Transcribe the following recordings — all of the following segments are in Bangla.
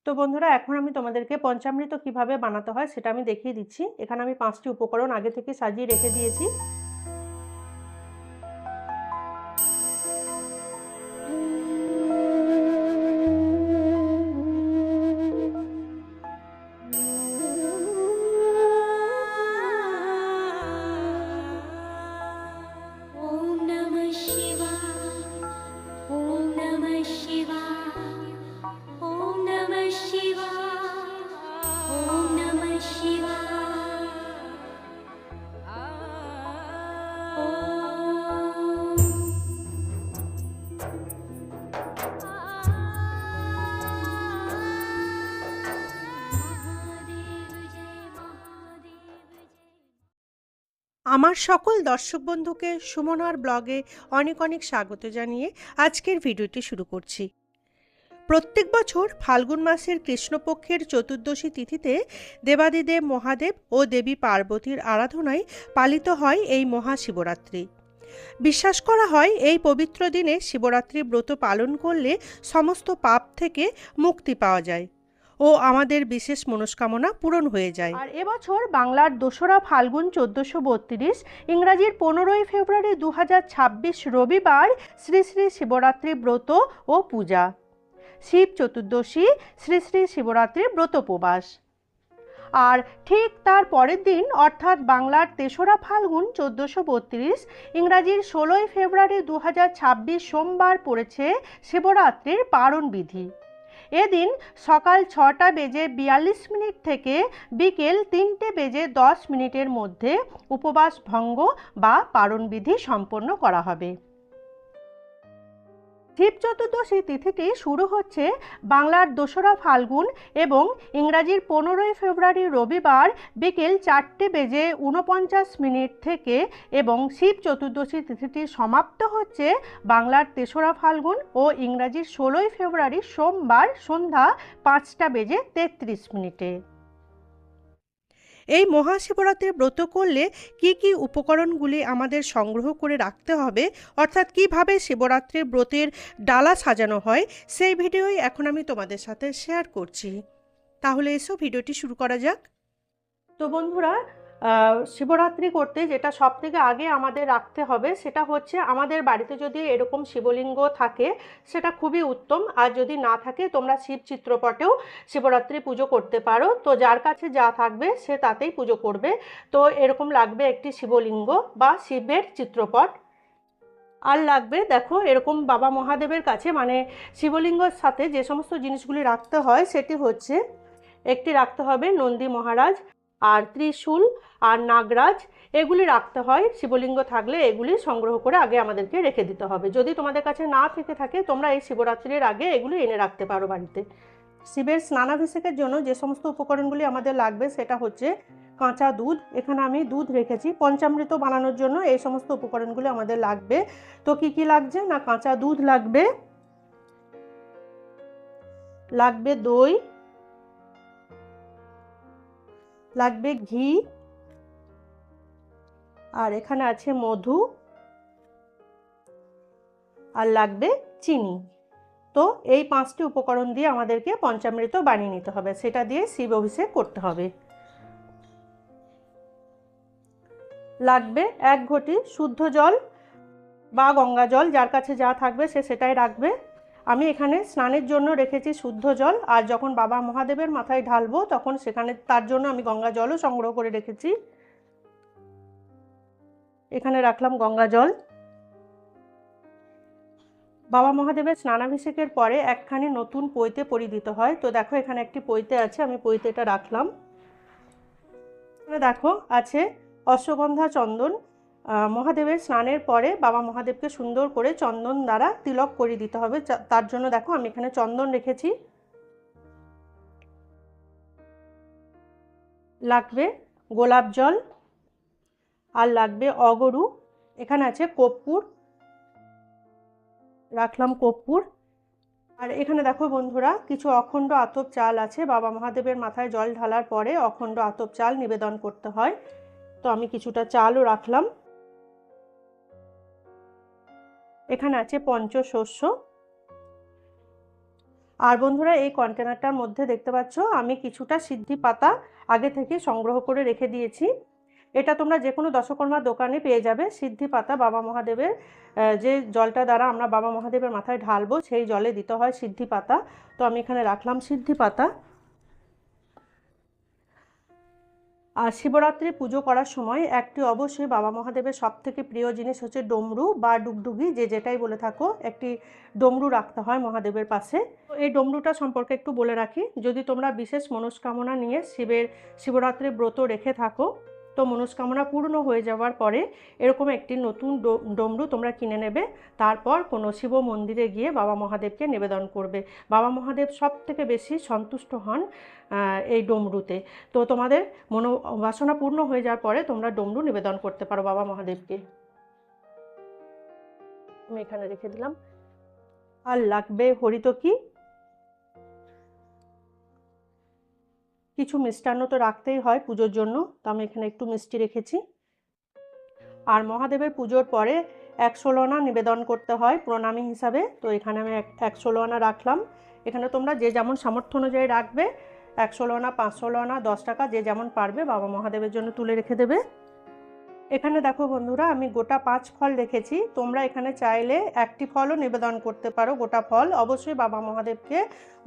তো বন্ধুরা, এখন আমি তোমাদেরকে পঞ্চামৃত কিভাবে বানাতে হয় সেটা আমি দেখিয়ে দিচ্ছি। এখানে আমি 5টি উপকরণ আগে থেকে সাজিয়ে রেখে দিয়েছি। আমার সকল দর্শক বন্ধুকে সুমনার ব্লগে অনেক অনেক স্বাগত জানিয়ে আজকের ভিডিওটি শুরু করছি। প্রত্যেক বছর ফাল্গুন মাসের কৃষ্ণপক্ষের চতুর্দশী তিথিতে দেবাদিদেব মহাদেব ও দেবী পার্বতীর আরাধনায় পালিত হয় এই মহাশিবরাত্রি। বিশ্বাস করা হয় এই পবিত্র দিনে শিবরাত্রি ব্রত পালন করলে সমস্ত পাপ থেকে মুক্তি পাওয়া যায় ও আমাদের বিশেষ মনস্কামনা পূরণ হয়ে যায়। আর এবছর বাংলার 2রা ফাল্গুন 1432, ইংরাজির 15ই ফেব্রুয়ারি 2026 রবিবার শ্রী শ্রী শিবরাত্রি ব্রত ও পূজা, শিব চতুর্দশী শ্রী শ্রী শিবরাত্রি ব্রত উপবাস। আর ঠিক তার পরের দিন অর্থাৎ বাংলার 3রা ফাল্গুন 1432, ইংরাজির 16ই ফেব্রুয়ারি 2026 সোমবার পড়েছে শিবরাত্রির পারণ বিধি। এদিন সকাল 6টা বেজে 42 মিনিট থেকে বিকেল 3টে বেজে 10 মিনিটের মধ্যে উপবাস ভঙ্গ বা পারণ বিধি সম্পন্ন করা হবে। শিব চতুর্দশী তিথিটি শুরু হচ্ছে বাংলার 2রা ফাল্গুন এবং ইংরাজির 15ই ফেব্রুয়ারি রবিবার বিকেল 4টে বেজে 49 মিনিট থেকে এবং শিব চতুর্দশী তিথিটি সমাপ্ত হচ্ছে বাংলার 3রা ফাল্গুন ও ইংরাজির 16ই ফেব্রুয়ারি সোমবার সন্ধ্যা 5টা বেজে 33 মিনিটে। এই মহাশিবরাত্রির ব্রত করলে কি কি উপকরণগুলি আমাদের সংগ্রহ করে রাখতে হবে, অর্থাৎ কিভাবে শিবরাত্রির ব্রতের ডালা সাজানো হয়, সেই ভিডিওই এখন আমি তোমাদের সাথে শেয়ার করছি। তাহলে এসো ভিডিওটি শুরু করা যাক। তো বন্ধুরা, শিবরাত্রি করতে যেটা সবথেকে আগে আমাদের রাখতে হবে সেটা হচ্ছে আমাদের বাড়িতে যদি এরকম শিবলিঙ্গ থাকে সেটা খুবই উত্তম, আর যদি না থাকে তোমরা শিব চিত্রপটেও শিবরাত্রি পুজো করতে পারো। তো যার কাছে যা থাকবে সে তাতেই পুজো করবে। তো এরকম লাগবে একটি শিবলিঙ্গ বা শিবের চিত্রপট, আর লাগবে দেখো এরকম বাবা মহাদেবের কাছে মানে শিবলিঙ্গর সাথে যে সমস্ত জিনিসগুলি রাখতে হয় সেটি হচ্ছে একটি রাখতে হবে নন্দী মহারাজ, আর ত্রিশূল আর নাগরাজ, এগুলি রাখতে হয়। শিবলিঙ্গ থাকলে এগুলি সংগ্রহ করে আগে আমাদেরকে রেখে দিতে হবে। যদি তোমাদের কাছে না থেকে থাকে তোমরা এই শিবরাত্রির আগে এগুলি এনে রাখতে পারো বাড়িতে। শিবের স্নানাভিষেকের জন্য যে সমস্ত উপকরণগুলি আমাদের লাগবে সেটা হচ্ছে কাঁচা দুধ, এখানে আমি দুধ রেখেছি। পঞ্চামৃত বানানোর জন্য এই সমস্ত উপকরণগুলি আমাদের লাগবে। তো কি কি লাগছে না, কাঁচা দুধ লাগবে, লাগবে দই, লাগবে ঘি, আর এখানে আছে মধু, আর লাগবে চিনি। তো এই 5টি উপকরণ দিয়ে আমাদেরকে পঞ্চামৃত বানিয়ে নিতে হবে, সেটা দিয়ে শিব অভিষেক করতে হবে। লাগবে 1 ঘটি শুদ্ধ জল বা গঙ্গা জল, যার কাছে যা থাকবে সে সেটাই রাখবে। আমি এখানে স্নানের জন্য রেখেছি শুদ্ধ জল, আর যখন বাবা মহাদেবের মাথায় ঢালবো তখন সেখানে তার জন্য আমি গঙ্গা জলও সংগ্রহ করে রেখেছি। এখানে রাখলাম গঙ্গা জল। বাবা মহাদেবের স্নানাভিষেকের পরে একখানি নতুন পৈতে পরিহিত হয়। তো দেখো এখানে একটি পৈতে আছে, আমি পৈতেটা রাখলাম। দেখো আছে অশ্বগন্ধা চন্দন। মহাদেবের স্নানের পরে বাবা মহাদেবকে সুন্দর করে চন্দন দ্বারা তিলক করে দিতে হবে, তার জন্য দেখো আমি এখানে চন্দন রেখেছি। লাগবে গোলাপ জল, আর লাগবে অগরু, এখানে আছে কর্পূর, রাখলাম কর্পূর। আর এখানে দেখো বন্ধুরা কিছু অখণ্ড আতপ চাল আছে, বাবা মহাদেবের মাথায় জল ঢালার পরে অখণ্ড আতপ চাল নিবেদন করতে হয়। তো আমি কিছুটা চালও রাখলাম। এখানে আছে পঞ্চশস্য, আর বন্ধুরা এই কন্টেনারটার মধ্যে দেখতে পাচ্ছ আমি কিছুটা সিদ্ধি পাতা আগে থেকে সংগ্রহ করে রেখে দিয়েছি। এটা তোমরা যে কোনো দশকর্মার দোকানে পেয়ে যাবে। সিদ্ধি পাতা বাবা মহাদেবের যে জলটা দ্বারা আমরা বাবা মহাদেবের মাথায় ঢালবো সেই জলে দিতে হয় সিদ্ধি পাতা। তো আমি এখানে রাখলাম সিদ্ধি পাতা। আর শিবরাত্রি পুজো করার সময় একটি অবশ্যই বাবা মহাদেবের সবথেকে প্রিয় জিনিস হচ্ছে ডমরু বা ডুগডুগি, যে যেটাই বলে থাকো, একটি ডমরু রাখতে হয় মহাদেবের পাশে। তো এই ডমরুটা সম্পর্কে একটু বলে রাখি, যদি তোমরা বিশেষ মনস্কামনা নিয়ে শিবরাত্রির ব্রত রেখে থাকো, তো মনস্কামনা পূর্ণ হয়ে যাওয়ার পরে এরকম একটি নতুন ডমরু তোমরা কিনে নেবে। তারপর কোনো শিব মন্দিরে গিয়ে বাবা মহাদেবকে নিবেদন করবে। বাবা মহাদেব সব থেকে বেশি সন্তুষ্ট হন এই ডমরুতে। তো তোমাদের মনোবাসনা পূর্ণ হয়ে যাওয়ার পরে তোমরা ডমরু নিবেদন করতে পারো বাবা মহাদেবকে। আমি এখানে রেখে দিলাম। আর লাগবে হরিতকি, কিছু মিষ্টান্ন তো রাখতেই হয় পুজোর জন্য, তো আমি এখানে একটু মিষ্টি রেখেছি। আর মহাদেবের পুজোর পরে 116 আনা নিবেদন করতে হয় প্রণামী হিসাবে, তো এখানে আমি 116 আনা রাখলাম। এখানে তোমরা যে যেমন সামর্থ্য অনুযায়ী রাখবে, 116 আনা, 516 আনা, 10 টাকা, যে যেমন পারবে বাবা মহাদেবের জন্য তুলে রেখে দেবে। এখানে দেখো বন্ধুরা আমি গোটা 5 ফল রেখেছি। তোমরা এখানে চাইলে একটি ফলও নিবেদন করতে পারো, গোটা ফল। অবশ্যই বাবা মহাদেবকে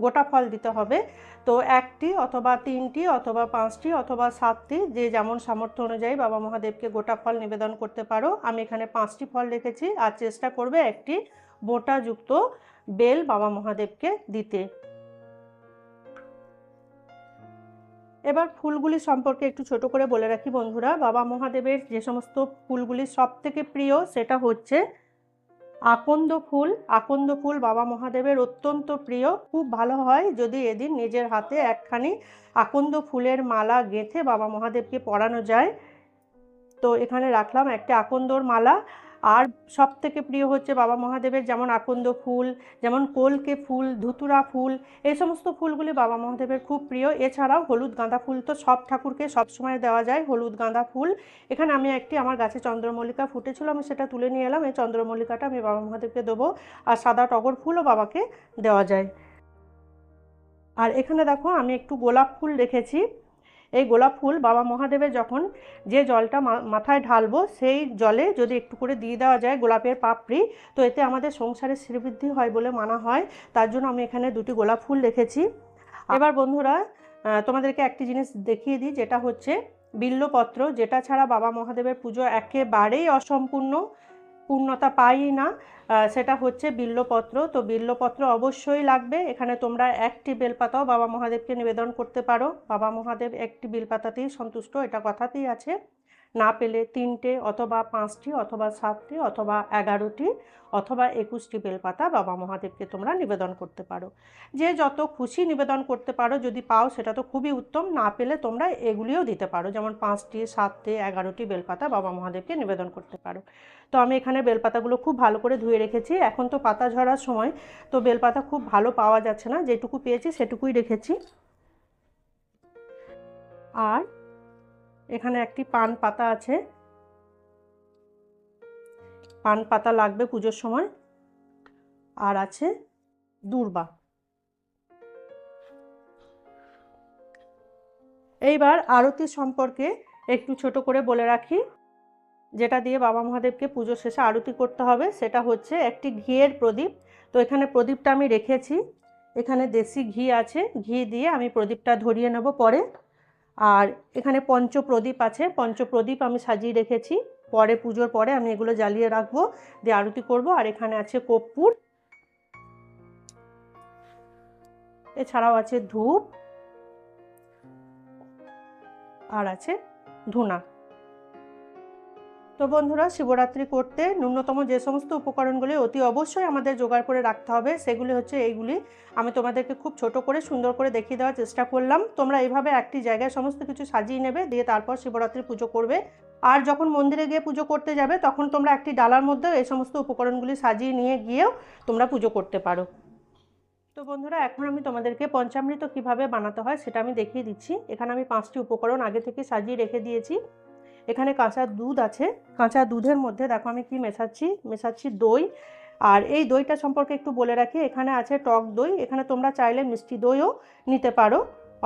গোটা ফল দিতে হবে। তো একটি অথবা 3টি অথবা 5টি অথবা 7টি, যে যেমন সামর্থ্য অনুযায়ী বাবা মহাদেবকে গোটা ফল নিবেদন করতে পারো। আমি এখানে 5টি ফল রেখেছি। আর চেষ্টা করবে একটি বোঁটাযুক্ত বেল বাবা মহাদেবকে দিতে। এবার ফুলগুলি সম্পর্কে একটু ছোট করে বলে রাখি বন্ধুরা। বাবা মহাদেবের যে সমস্ত ফুলগুলি সব থেকে প্রিয় সেটা হচ্ছে আকন্দ ফুল। আকন্দ ফুল বাবা মহাদেবের অত্যন্ত প্রিয়। খুব ভালো হয় যদি এদিন নিজের হাতে একখানি আকন্দ ফুলের মালা গেঁথে বাবা মহাদেবকে পরানো যায়। তো এখানে রাখলাম একটা আকন্দর মালা। আর সব থেকে প্রিয় হচ্ছে বাবা মহাদেবের যেমন আকন্দ ফুল, যেমন কলকে ফুল, ধুতুরা ফুল, এই সমস্ত ফুলগুলি বাবা মহাদেবের খুব প্রিয়। এছাড়াও হলুদ গাঁদা ফুল তো সব ঠাকুরকে সবসময় দেওয়া যায়, হলুদ গাঁদা ফুল। এখানে আমি একটি, আমার গাছে চন্দ্রমল্লিকা ফুটেছিল, আমি সেটা তুলে নিয়ে এলাম। এই চন্দ্রমল্লিকাটা আমি বাবা মহাদেবকে দেবো। আর সাদা টগর ফুলও বাবাকে দেওয়া যায়। আর এখানে দেখো আমি একটু গোলাপ ফুল রেখেছি। এই গোলাপ ফুল বাবা মহাদেবের যখন যে জলটা মাথায় ঢালবো সেই জলে যদি একটু করে দিয়ে দেওয়া যায় গোলাপের পাপড়ি, তো এতে আমাদের সংসারে শ্রীবৃদ্ধি হয় বলে মানা হয়। তার জন্য আমি এখানে 2টি গোলাপ ফুল রেখেছি। এবার বন্ধুরা তোমাদেরকে একটি জিনিস দেখিয়ে দিই, যেটা হচ্ছে বিল্বপত্র, যেটা ছাড়া বাবা মহাদেবের পুজো একেবারেই অসম্পূর্ণ, পূর্ণতা পাই না। সেটা হচ্ছে বিল্বপত্র। তো বিল্বপত্র অবশ্যই লাগবে। এখানে তোমরা একটি বেলপাতাও বাবা মহাদেবকে নিবেদন করতে পারো। বাবা মহাদেব একটি বেলপাতাতেই সন্তুষ্ট, এটা কথাতেই আছে। না পেলে 3টে অথবা 5টি অথবা 7টি অথবা 11টি অথবা 21টি বেলপাতা বাবা মহাদেবকে তোমরা নিবেদন করতে পারো। যে যত খুশি নিবেদন করতে পারো, যদি পাও সেটা তো খুবই উত্তম। না পেলে তোমরা এগুলিও দিতে পারো, যেমন 5টি, 7টি, 11টি বেলপাতা বাবা মহাদেবকে নিবেদন করতে পারো। তো আমি এখানে বেলপাতাগুলো খুব ভালো করে ধুয়ে রেখেছি। এখন তো পাতা ঝরার সময়, তো বেলপাতা খুব ভালো পাওয়া যাচ্ছে না, যেটুকু পেয়েছি সেটুকুই রেখেছি। আর এখানে একটি পান পাতা আছে, পান পাতা লাগবে পুজোর সময়। আর আছে দূর্বা। এইবার আরতি সম্পর্কে একটু ছোট করে বলে রাখি, যেটা দিয়ে বাবা মহাদেবকে পুজো শেষে আরতি করতে হবে, সেটা হচ্ছে একটি ঘিয়ের প্রদীপ। তো এখানে প্রদীপটা আমি রেখেছি, এখানে দেশি ঘি আছে, ঘি দিয়ে আমি প্রদীপটা ধরিয়ে নেব পরে। আর এখানে পঞ্চপ্রদীপ আছে, পঞ্চপ্রদীপ আমি সাজিয়ে রেখেছি, পরে পুজোর পরে আমি এগুলো জ্বালিয়ে রাখবো, দিয়ে আরতি করব। আর এখানে আছে কর্পূর, এছাড়াও আছে ধূপ, আর আছে ধূনা। তো বন্ধুরা শিবরাত্রি করতে ন্যূনতম যে সমস্ত উপকরণগুলি অতি অবশ্যই আমাদের জোগাড় করে রাখতে হবে সেগুলি হচ্ছে এইগুলি। আমি তোমাদেরকে খুব ছোট করে সুন্দর করে দেখিয়ে দেওয়ার চেষ্টা করলাম। তোমরা এইভাবে একটি জায়গায় সমস্ত কিছু সাজিয়ে নেবে, দিয়ে তারপর শিবরাত্রি পুজো করবে। আর যখন মন্দিরে গিয়ে পুজো করতে যাবে তখন তোমরা একটি ডালার মধ্যে এই সমস্ত উপকরণগুলি সাজিয়ে নিয়ে গিয়েও তোমরা পুজো করতে পারো। তো বন্ধুরা এখন আমি তোমাদেরকে পঞ্চামৃত কিভাবে বানাতে হয় সেটা আমি দেখিয়ে দিচ্ছি। এখানে আমি 5টি উপকরণ আগে থেকে সাজিয়ে রেখে দিয়েছি। এখানে কাঁচা দুধ আছে, কাঁচা দুধের মধ্যে দেখো আমি কি মেশাচ্ছি দই, আর এই দইটা সম্পর্কে একটু বলে রাখি, এখানে আছে টক দই, এখানে তোমরা চাইলে মিষ্টি দইও নিতে পারো।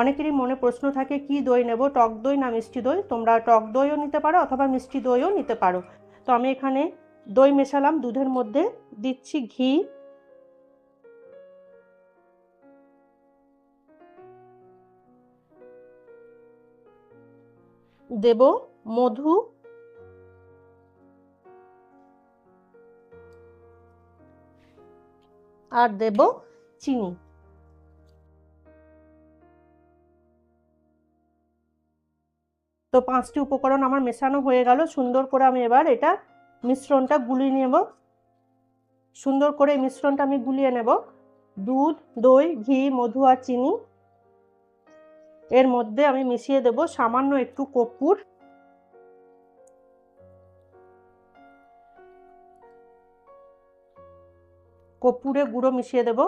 অনেকেরই মনে প্রশ্ন থাকে কি দই নেব, টক দই না মিষ্টি দই। তোমরা টক দইও নিতে পারো অথবা মিষ্টি দইও নিতে পারো। তো আমি এখানে দই মেশালাম, দুধের মধ্যে দিচ্ছি ঘি, দেব মধু, আর দেব চিনি। তো 5টি উপকরণ আমার মেশানো হয়ে গেল। সুন্দর করে আমি এবার এটা মিশ্রণটা গুলিয়ে নেব। সুন্দর করে এই মিশ্রণটা আমি গুলিয়ে নেব। দুধ, দই, ঘি, মধু আর চিনি, এর মধ্যে আমি মিশিয়ে দেব সামান্য একটু কর্পূর, কর্পূরের গুঁড়ো মিশিয়ে দেব,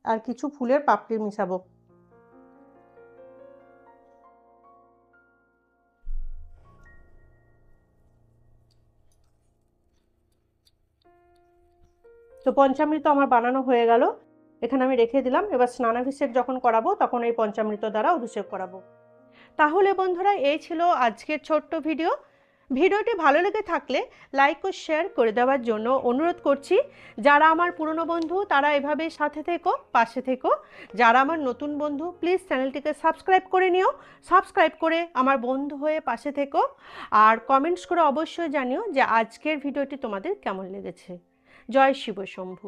আর কিছু ফুলের পাপড়ি মিশাবো। তো পঞ্চামৃত আমার বানানো হয়ে গেল, এখানে আমি রেখে দিলাম। এবার স্নানাভিষেক যখন করাবো তখন এই পঞ্চামৃত দ্বারা অভিষেক করাবো। তাহলে বন্ধুরা, এই ছিল আজকের ছোট্ট ভিডিও। ভিডিওটি ভালো লেগে থাকলে লাইক ও শেয়ার করে দেওয়ার জন্য অনুরোধ করছি। যারা আমার পুরনো বন্ধু তারা এভাবে সাথে থেকো, পাশে থেকো। যারা আমার নতুন বন্ধু প্লিজ চ্যানেলটিকে সাবস্ক্রাইব করে নিও। সাবস্ক্রাইব করে আমার বন্ধু হয়ে পাশে থেকো। আর কমেন্টস করে অবশ্যই জানিও যে আজকের ভিডিওটি তোমাদের কেমন লেগেছে। জয় শিব শম্ভু।